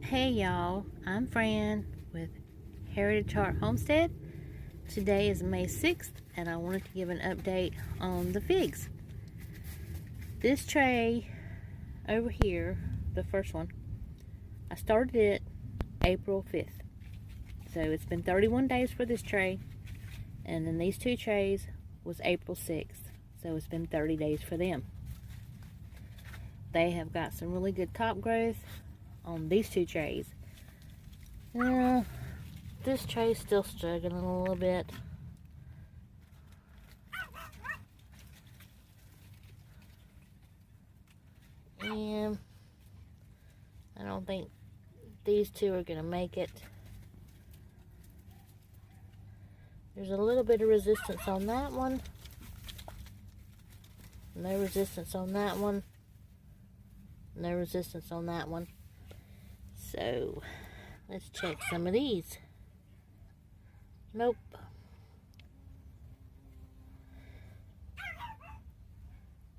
Hey y'all, I'm Fran with Heritage Heart Homestead. Today is May 6th and I wanted to give an update on the figs. This tray over here, the first one, I started it April 5th. So it's been 31 days for this tray, and then these two trays was April 6th. So it's been 30 days for them. They have got some really good top growth on these two trays. This tray is still struggling a little bit. And I don't think these two are going to make it. There's a little bit of resistance on that one. No resistance on that one. No resistance on that one. So, let's check some of these. Nope.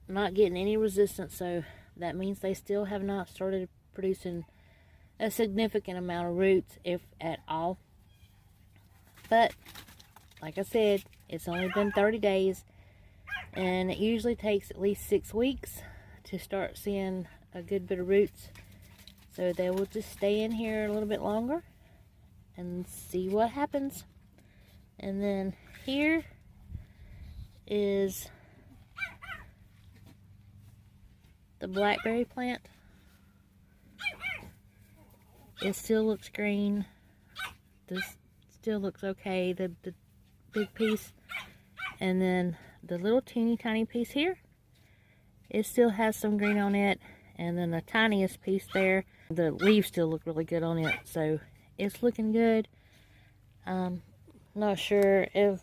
Not getting any resistance, so that means they still have not started producing a significant amount of roots, if at all. But, like I said, it's only been 30 days, and it usually takes at least 6 weeks to start seeing a good bit of roots. So they will just stay in here a little bit longer and see what happens. And then here is the blackberry plant. It still looks green. This still looks okay, the big piece. And then the little teeny tiny piece here, it still has some green on it. And then the tiniest piece there, the leaves still look really good on it. So it's looking good. Not sure if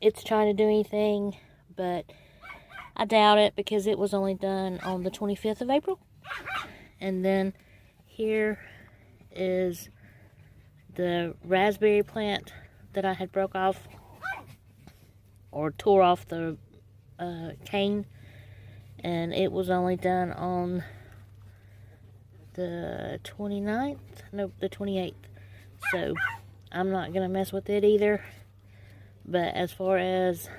it's trying to do anything, but I doubt it because it was only done on the 25th of April. And then here is the raspberry plant that I had broke off or tore off the cane. And it was only done on the 29th, nope, the 28th. So I'm not gonna mess with it either. But as far as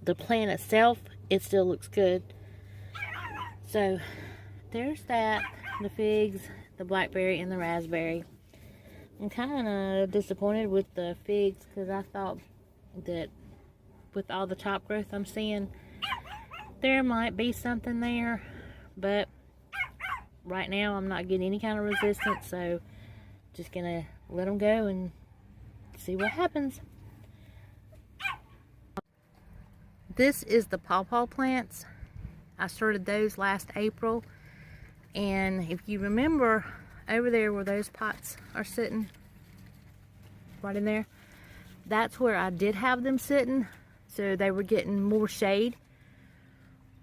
the plant itself, it still looks good. So there's that, the figs, the blackberry, and the raspberry. I'm kind of disappointed with the figs because I thought that with all the top growth I'm seeing, there might be something there, but right now I'm not getting any kind of resistance, so just gonna let them go and see what happens. This is the PawPaw plants. I started those last April, and if you remember over there where those pots are sitting, right in there, that's where I did have them sitting, so they were getting more shade.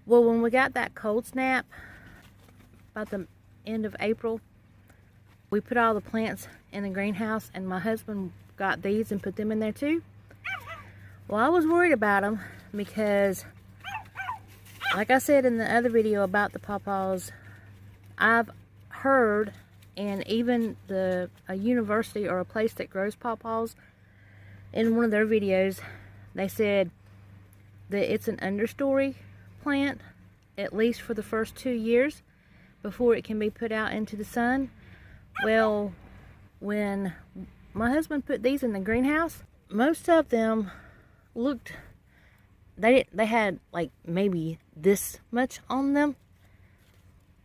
Well, when we got that cold snap, about the end of April, we put all the plants in the greenhouse, and my husband got these and put them in there too. Well, I was worried about them because, like I said in the other video about the pawpaws, I've heard, and even a university or a place that grows pawpaws, in one of their videos, they said that it's an understory plant, at least for the first 2 years before it can be put out into the sun. Well, when my husband put these in the greenhouse, most of them looked, they had like maybe this much on them.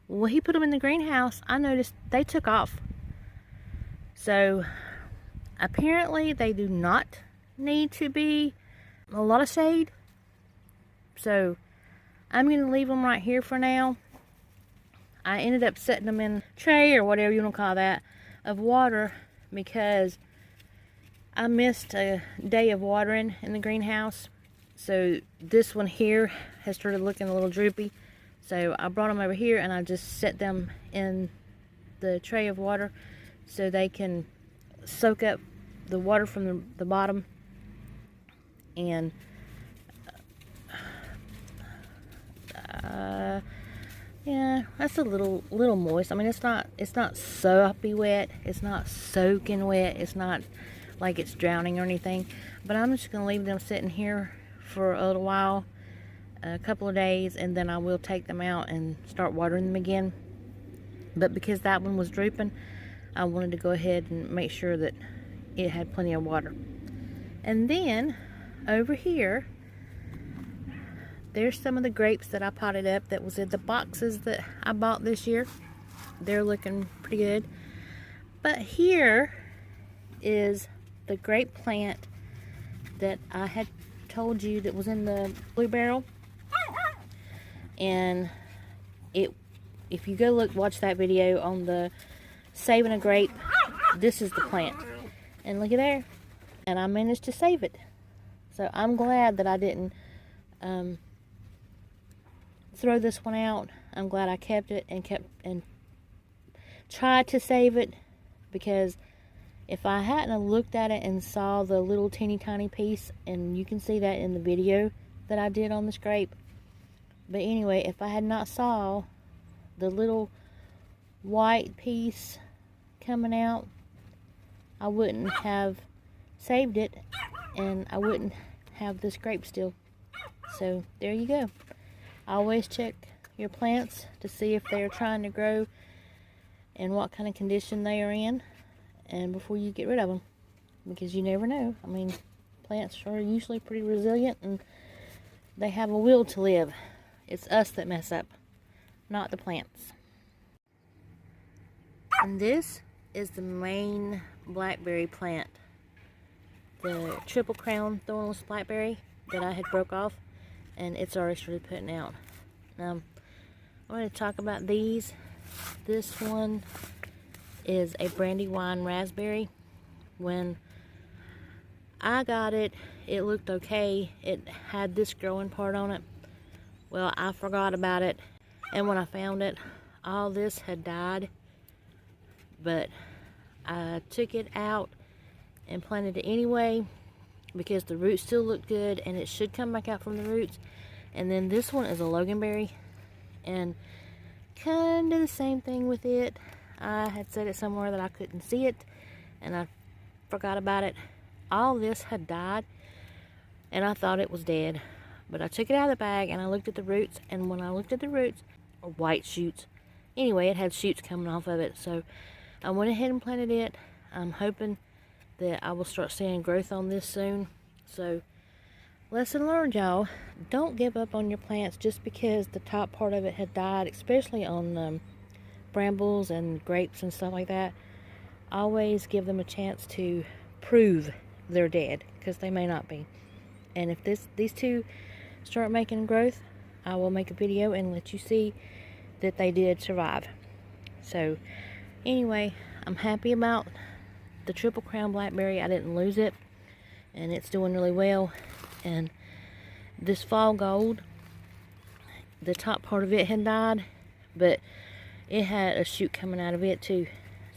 When he put them in the greenhouse, I noticed they took off. So apparently they do not need to be a lot of shade. So I'm going to leave them right here for now. I ended up setting them in a tray, or whatever you want to call that, of water, because I missed a day of watering in the greenhouse. So this one here has started looking a little droopy. So I brought them over here and I just set them in the tray of water so they can soak up the water from the bottom. And Yeah, that's a little moist. I mean, it's not soppy wet. It's not soaking wet. It's not like it's drowning or anything. But I'm just gonna leave them sitting here for a little while, a couple of days, and then I will take them out and start watering them again. But because that one was drooping, I wanted to go ahead and make sure that it had plenty of water. And then over here, there's some of the grapes that I potted up that was in the boxes that I bought this year. They're looking pretty good. But here is the grape plant that I had told you that was in the blue barrel. And if you go watch that video on the saving a grape, this is the plant. And look at there. And I managed to save it. So I'm glad that I didn't throw this one out. I'm glad I kept it and tried to save it, because if I hadn't looked at it and saw the little teeny tiny piece, and you can see that in the video that I did on this grape, but anyway, if I had not saw the little white piece coming out, I wouldn't have saved it, and I wouldn't have this grape still. So there you go. Always check your plants to see if they are trying to grow and what kind of condition they are in, and before you get rid of them, because you never know. I mean, plants are usually pretty resilient and they have a will to live. It's us that mess up, not the plants. And this is the main blackberry plant, the Triple Crown Thornless Blackberry that I had broke off, and it's already started putting out. Now, I want to talk about these. This one is a Brandywine Raspberry. When I got it, it looked okay. It had this growing part on it. Well, I forgot about it, and when I found it, all this had died. But I took it out and planted it anyway, because the roots still look good, and it should come back out from the roots. And then this one is a Logan Berry, and kind of the same thing with it. I had set it somewhere that I couldn't see it, and I forgot about it. All this had died, and I thought it was dead. But I took it out of the bag, and I looked at the roots, and when I looked at the roots, white shoots. Anyway, it had shoots coming off of it, so I went ahead and planted it. I'm hoping that I will start seeing growth on this soon. So, lesson learned, y'all. Don't give up on your plants just because the top part of it had died, especially on brambles and grapes and stuff like that. Always give them a chance to prove they're dead, because they may not be. And if these two start making growth, I will make a video and let you see that they did survive. So anyway, I'm happy about the Triple Crown Blackberry. I didn't lose it, and it's doing really well. And this fall gold, the top part of it had died, but it had a shoot coming out of it too.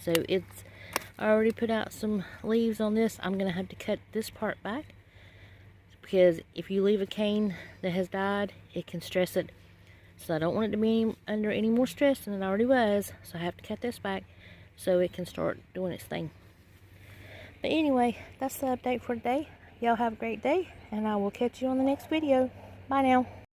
So it's already put out some leaves on this. I'm gonna have to cut this part back, because if you leave a cane that has died, it can stress it. So I don't want it to be under any more stress than it already was. So I have to cut this back so it can start doing its thing. But anyway, that's the update for today. Y'all have a great day, and I will catch you on the next video. Bye now.